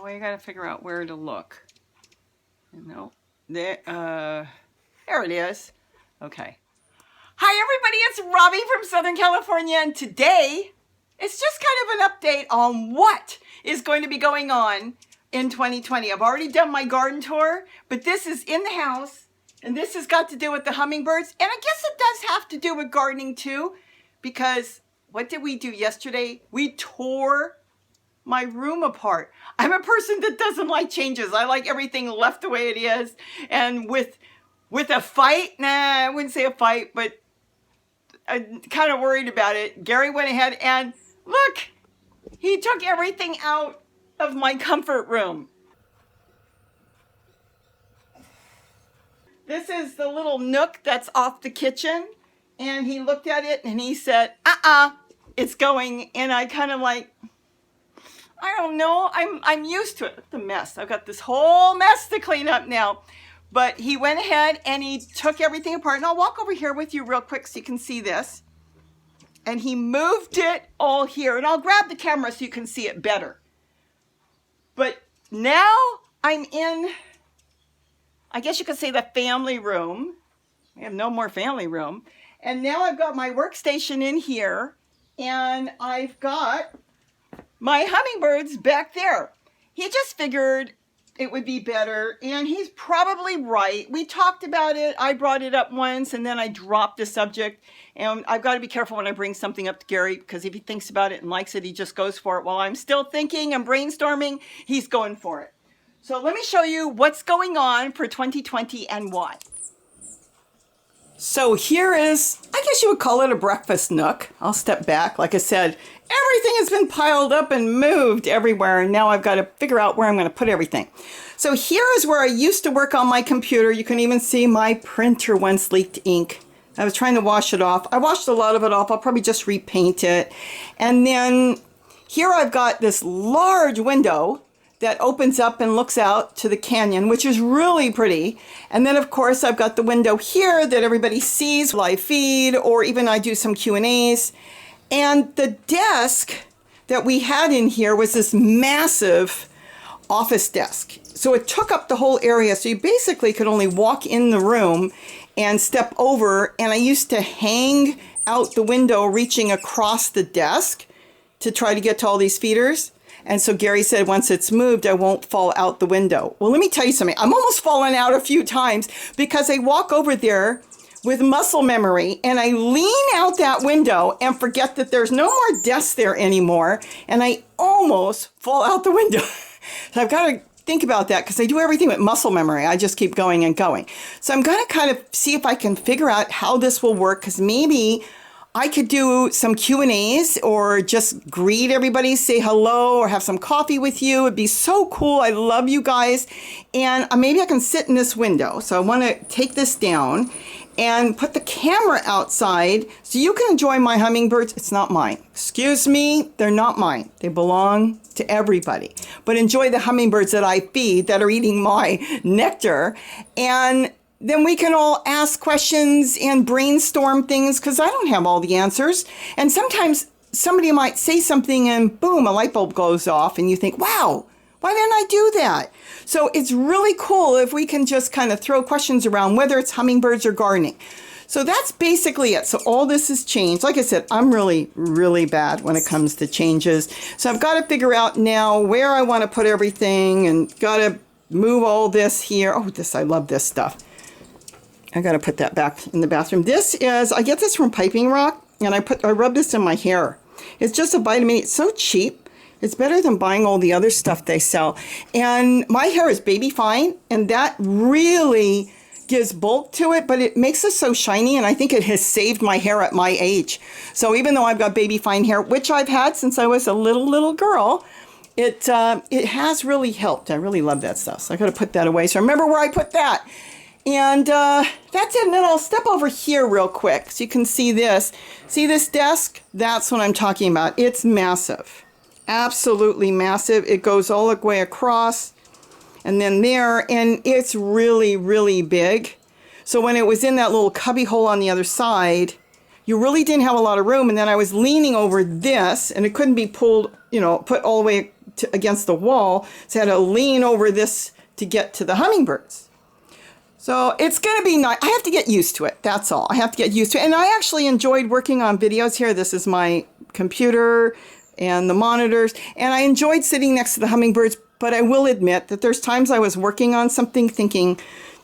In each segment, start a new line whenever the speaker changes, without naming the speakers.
Oh, I gotta figure out where to look. No, there it is. Okay. Hi everybody, it's Robbie from Southern California, and today it's just kind of an update on what is going to be going on in 2020. I've already done my garden tour, but this is in the house, and this has got to do with the hummingbirds, and I guess it does have to do with gardening too, because what did we do yesterday? We tore my room apart. I'm a person that doesn't like changes. I like everything left the way it is. And with a fight, nah, I wouldn't say a fight, but I'm kind of worried about it. Gary went ahead and look, he took everything out of my comfort room. This is the little nook that's off the kitchen. And he looked at it and he said, it's going. And I kind of like, I don't know. I'm used to it. The mess. I've got this whole mess to clean up now. But he went ahead and he took everything apart. And I'll walk over here with you real quick so you can see this. And he moved it all here. And I'll grab the camera so you can see it better. But now I'm in, I guess you could say, the family room. We have no more family room. And now I've got my workstation in here. And I've got my hummingbirds back there. He just figured it would be better, and he's probably right. We talked about it. I brought it up once, and then I dropped the subject. And I've got to be careful when I bring something up to Gary, because if he thinks about it and likes it, he just goes for it. While I'm still thinking and brainstorming, he's going for it. So let me show you what's going on for 2020 and why. So here is, I guess you would call it a breakfast nook. I'll step back. Like I said, everything has been piled up and moved everywhere, and now I've got to figure out where I'm going to put everything. So here is where I used to work on my computer. You can even see my printer once leaked ink. I was trying to wash it off. I washed a lot of it off. I'll probably just repaint it. And then here I've got this large window that opens up and looks out to the canyon, which is really pretty. And then of course I've got the window here that everybody sees live feed, or even I do some Q&As. And the desk that we had in here was this massive office desk. So it took up the whole area. So you basically could only walk in the room and step over. And I used to hang out the window reaching across the desk to try to get to all these feeders. And so Gary said, once it's moved, I won't fall out the window. Well, let me tell you something. I'm almost fallen out a few times because I walk over there with muscle memory and I lean out that window and forget that there's no more desk there anymore. And I almost fall out the window. So I've got to think about that because I do everything with muscle memory. I just keep going and going. So I'm going to kind of see if I can figure out how this will work, because maybe I could do some Q&As or just greet everybody, say hello, or have some coffee with you. It'd be so cool. I love you guys. And maybe I can sit in this window. So I want to take this down and put the camera outside so you can enjoy my hummingbirds. It's not mine. Excuse me, they're not mine. They belong to everybody. But enjoy the hummingbirds that I feed that are eating my nectar. And then we can all ask questions and brainstorm things, because I don't have all the answers. And sometimes somebody might say something and boom, a light bulb goes off and you think, wow, why didn't I do that? So it's really cool if we can just kind of throw questions around, whether it's hummingbirds or gardening. So that's basically it. So all this has changed. Like I said, I'm really, really bad when it comes to changes. So I've got to figure out now where I want to put everything, and got to move all this here. Oh, I love this stuff. I got to put that back in the bathroom. This is, I get this from Piping Rock, and I rub this in my hair. It's just a vitamin. It's so cheap. It's better than buying all the other stuff they sell. And my hair is baby fine, and that really gives bulk to it, but it makes it so shiny, and I think it has saved my hair at my age. So even though I've got baby fine hair, which I've had since I was a little girl, it has really helped. I really love that stuff. So I got to put that away. So remember where I put that. And that's it. And then I'll step over here real quick so you can see this. See this desk? That's what I'm talking about. It's massive. Absolutely massive. It goes all the way across and then there. And it's really, really big. So when it was in that little cubby hole on the other side, you really didn't have a lot of room. And then I was leaning over this, and it couldn't be pulled, you know, put all the way against the wall. So I had to lean over this to get to the hummingbirds. So it's going to be nice. I have to get used to it. That's all. I have to get used to it. And I actually enjoyed working on videos here. This is my computer and the monitors. And I enjoyed sitting next to the hummingbirds. But I will admit that there's times I was working on something thinking,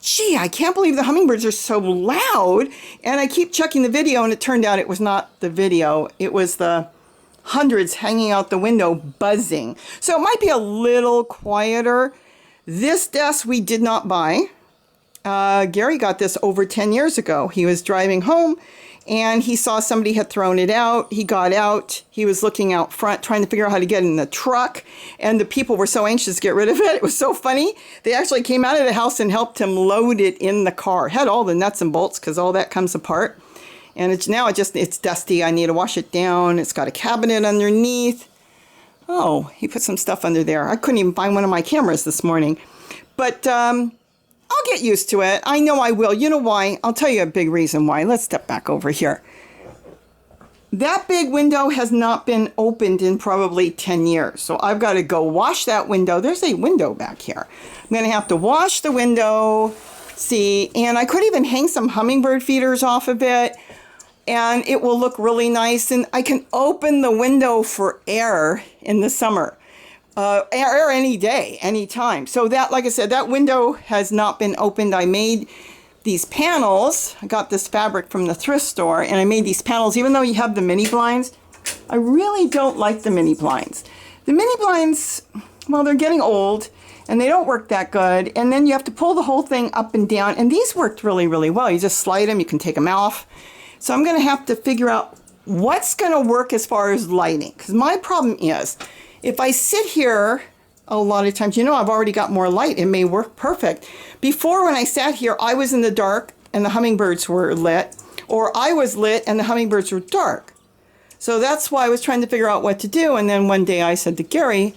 gee, I can't believe the hummingbirds are so loud. And I keep checking the video, and it turned out it was not the video. It was the hundreds hanging out the window buzzing. So it might be a little quieter. This desk we did not buy. Gary got this over 10 years ago. He was driving home, and he saw somebody had thrown it out. He got out. He was looking out front, trying to figure out how to get in the truck. And the people were so anxious to get rid of it. It was so funny. They actually came out of the house and helped him load it in the car. It had all the nuts and bolts because all that comes apart. And it's dusty. I need to wash it down. It's got a cabinet underneath. Oh, he put some stuff under there. I couldn't even find one of my cameras this morning. But I'll get used to it. I know I will. You know why? I'll tell you a big reason why. Let's step back over here. That big window has not been opened in probably 10 years. So I've got to go wash that window. There's a window back here. I'm going to have to wash the window. See, and I could even hang some hummingbird feeders off of it. And it will look really nice. And I can open the window for air in the summer. Air any day, anytime. So that, like I said, that window has not been opened. I made these panels. I got this fabric from the thrift store, and I made these panels. Even though you have the mini blinds, I really don't like the mini blinds. The mini blinds, well, they're getting old, and they don't work that good. And then you have to pull the whole thing up and down. And these worked really, really well. You just slide them. You can take them off. So I'm going to have to figure out what's going to work as far as lighting. Because my problem is, if I sit here, a lot of times, you know, I've already got more light. It may work perfect. Before, when I sat here, I was in the dark and the hummingbirds were lit. Or I was lit and the hummingbirds were dark. So that's why I was trying to figure out what to do. And then one day I said to Gary,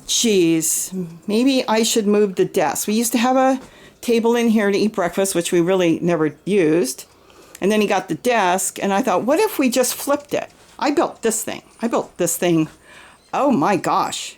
geez, maybe I should move the desk. We used to have a table in here to eat breakfast, which we really never used. And then he got the desk, and I thought, what if we just flipped it? I built this thing. Oh my gosh,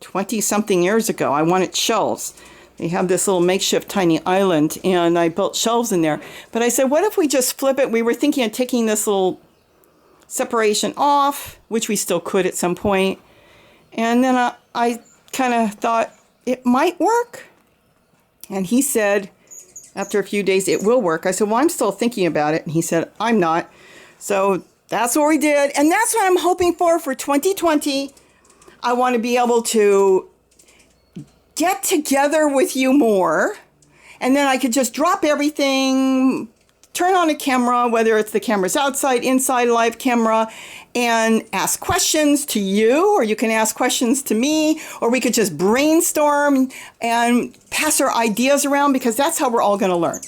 20-something years ago. I wanted shelves. They have this little makeshift tiny island, and I built shelves in there. But I said, what if we just flip it? We were thinking of taking this little separation off, which we still could at some point. And then I kind of thought it might work. And he said, after a few days, it will work. I said, well, I'm still thinking about it. And he said, I'm not. So that's what we did. And that's what I'm hoping for 2020. I want to be able to get together with you more. And then I could just drop everything, turn on a camera, whether it's the cameras outside, inside, live camera, and ask questions to you, or you can ask questions to me, or we could just brainstorm and pass our ideas around, because that's how we're all going to learn.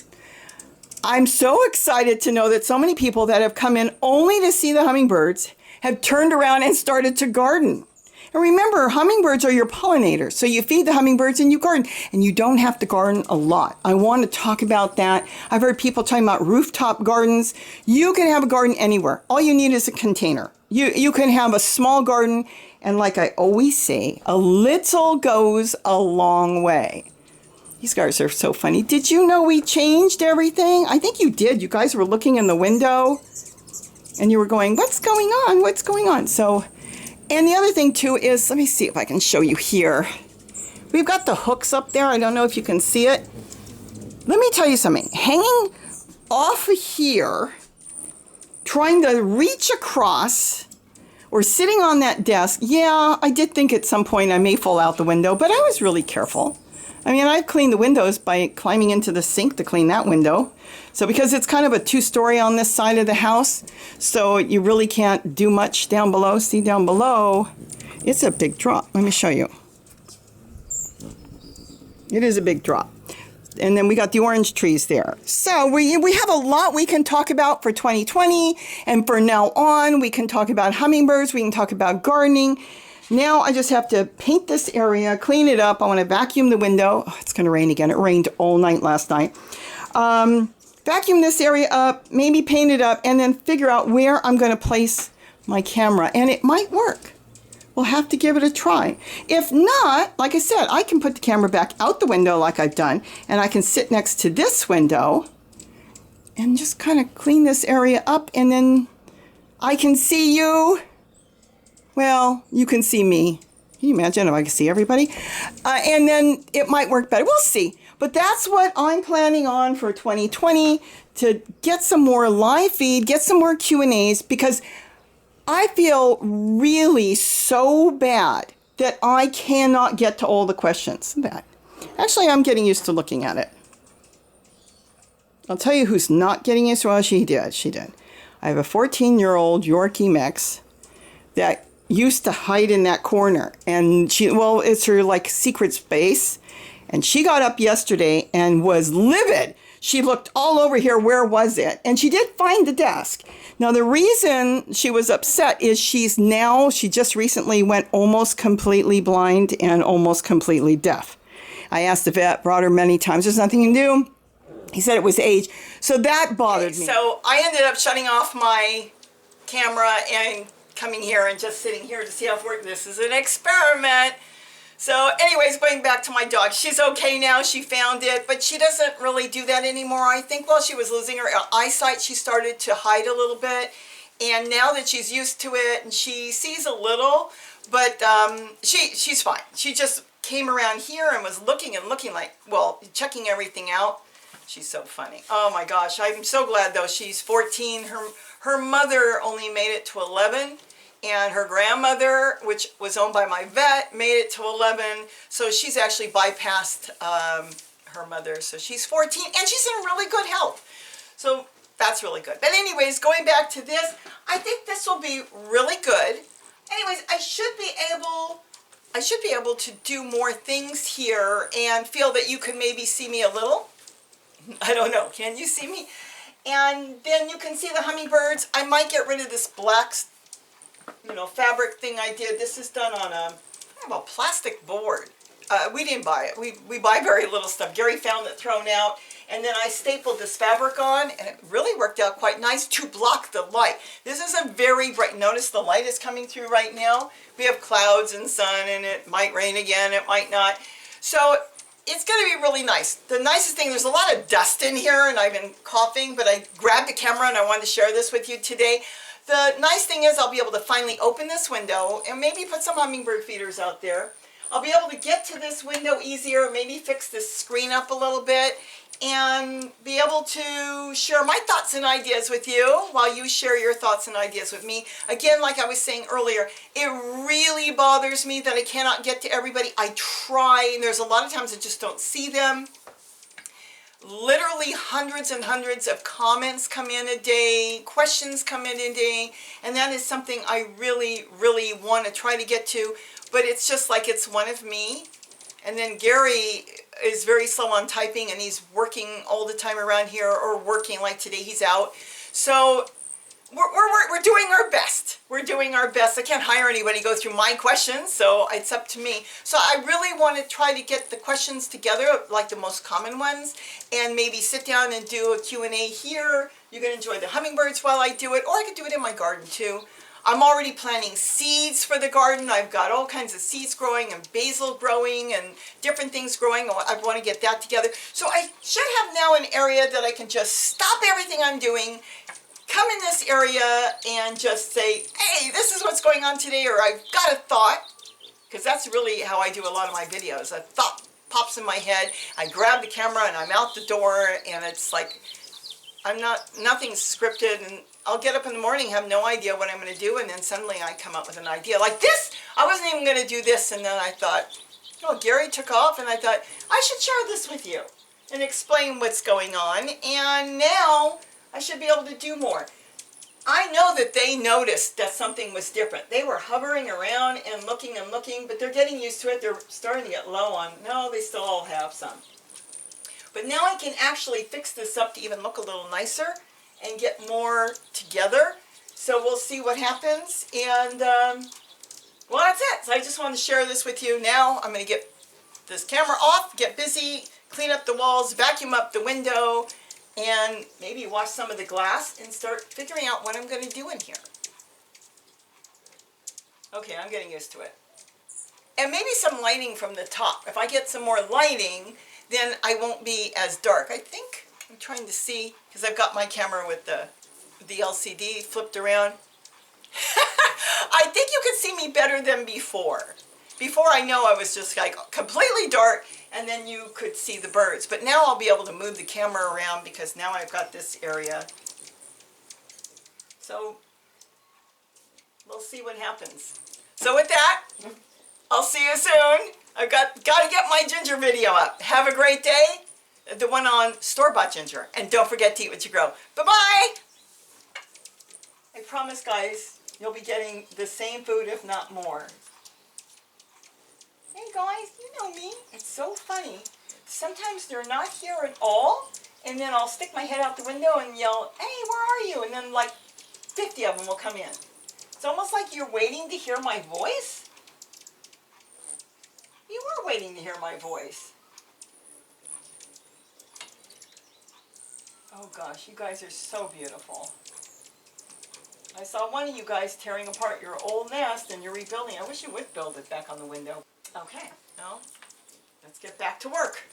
I'm so excited to know that so many people that have come in only to see the hummingbirds have turned around and started to garden. And remember, hummingbirds are your pollinators. So you feed the hummingbirds and you garden. And you don't have to garden a lot. I want to talk about that. I've heard people talking about rooftop gardens. You can have a garden anywhere. All you need is a container. You can have a small garden. And like I always say, a little goes a long way. These guys are so funny. Did you know we changed everything? I think you did. You guys were looking in the window and you were going, what's going on? What's going on? So, and the other thing too is, let me see if I can show you here. We've got the hooks up there. I don't know if you can see it. Let me tell you something. Hanging off here, trying to reach across, or sitting on that desk. Yeah, I did think at some point I may fall out the window, but I was really careful. I mean, I cleaned the windows by climbing into the sink to clean that window. So because it's kind of a two-story on this side of the house, so you really can't do much down below. See down below, it's a big drop. Let me show you. It is a big drop. And then we got the orange trees there. So we have a lot we can talk about for 2020. And for now on, we can talk about hummingbirds. We can talk about gardening. Now I just have to paint this area, clean it up. I want to vacuum the window. Oh, it's going to rain again. It rained all night last night. vacuum this area up, maybe paint it up, and then figure out where I'm going to place my camera. And it might work. We'll have to give it a try. If not, like I said, I can put the camera back out the window like I've done, and I can sit next to this window and just kind of clean this area up, and then I can see you. Well, you can see me. Can you imagine if I could see everybody? And then it might work better. We'll see. But that's what I'm planning on for 2020, to get some more live feed, get some more Q&As, because I feel really so bad that I cannot get to all the questions. Actually, I'm getting used to looking at it. I'll tell you who's not getting used to it. Well, she did. I have a 14-year-old Yorkie mix that used to hide in that corner. And it's her like secret space. And she got up yesterday and was livid. She looked all over here, where was it? And she did find the desk. Now, the reason she was upset is she just recently went almost completely blind and almost completely deaf. I asked the vet, brought her many times. There's nothing you can do. He said it was age. So that bothered me. So I ended up shutting off my camera and coming here and just sitting here to see how it works. This is an experiment. So anyways, going back to my dog, she's okay now. She found it, but she doesn't really do that anymore. I think while she was losing her eyesight, she started to hide a little bit. And now that she's used to it and she sees a little, but she's fine. She just came around here and was looking like, well, checking everything out. She's so funny. Oh my gosh, I'm so glad though. She's 14. Her mother only made it to 11. And her grandmother, which was owned by my vet, made it to 11. So she's actually bypassed her mother. So she's 14 and she's in really good health. So that's really good. But anyways, going back to this, I think this will be really good. Anyways, I should be able to do more things here and feel that you can maybe see me a little. I don't know. Can you see me? And then you can see the hummingbirds. I might get rid of this black fabric thing I did. This is done on a plastic board. We didn't buy it. We buy very little stuff. Gary found it thrown out, and then I stapled this fabric on, and it really worked out quite nice to block the light. This is a very bright, notice the light is coming through right now. We have clouds and sun, and it might rain again, it might not. So it's going to be really nice. The nicest thing, there's a lot of dust in here, and I've been coughing, but I grabbed the camera, and I wanted to share this with you today. The nice thing is I'll be able to finally open this window and maybe put some hummingbird feeders out there. I'll be able to get to this window easier, maybe fix this screen up a little bit, and be able to share my thoughts and ideas with you while you share your thoughts and ideas with me. Again, like I was saying earlier, it really bothers me that I cannot get to everybody. I try, and there's a lot of times I just don't see them. Literally hundreds and hundreds of comments come in a day, questions come in a day, and that is something I really, really want to try to get to, but it's just like it's one of me. And then Gary is very slow on typing, and he's working all the time around here, or working like today he's out. So we're doing our best. We're doing our best. I can't hire anybody to go through my questions, so it's up to me. So I really want to try to get the questions together, like the most common ones, and maybe sit down and do a Q&A here. You can enjoy the hummingbirds while I do it, or I could do it in my garden too. I'm already planting seeds for the garden. I've got all kinds of seeds growing and basil growing and different things growing. I want to get that together. So I should have now an area that I can just stop everything I'm doing, come in this area and just say, hey, this is what's going on today, or I've got a thought, because that's really how I do a lot of my videos. A thought pops in my head, I grab the camera and I'm out the door, and it's like, nothing's scripted, and I'll get up in the morning, have no idea what I'm going to do, and then suddenly I come up with an idea. Like this, I wasn't even going to do this, and then I thought, oh, Gary took off, and I thought, I should share this with you and explain what's going on, and now I should be able to do more. I know that they noticed that something was different. They were hovering around and looking, but they're getting used to it. They're starting to get low on, no, they still all have some. But now I can actually fix this up to even look a little nicer and get more together. So we'll see what happens. And, well, that's it. So I just wanted to share this with you. Now I'm going to get this camera off, get busy, clean up the walls, vacuum up the window, and maybe wash some of the glass and start figuring out what I'm going to do in here. Okay, I'm getting used to it. And maybe some lighting from the top. If I get some more lighting, then I won't be as dark. I think I'm trying to see, because I've got my camera with the LCD flipped around. I think you can see me better than before. Before, I know I was just like completely dark, and then you could see the birds. But now I'll be able to move the camera around because now I've got this area. So we'll see what happens. So with that, I'll see you soon. I've got to get my ginger video up. Have a great day. The one on store-bought ginger. And don't forget to eat what you grow. Bye-bye. I promise, guys, you'll be getting the same food, if not more. Hey, guys, you know me. It's so funny. Sometimes they're not here at all, and then I'll stick my head out the window and yell, hey, where are you? And then like 50 of them will come in. It's almost like you're waiting to hear my voice. You are waiting to hear my voice. Oh gosh, you guys are so beautiful. I saw one of you guys tearing apart your old nest and you're rebuilding. I wish you would build it back on the window. Okay, now let's get back to work.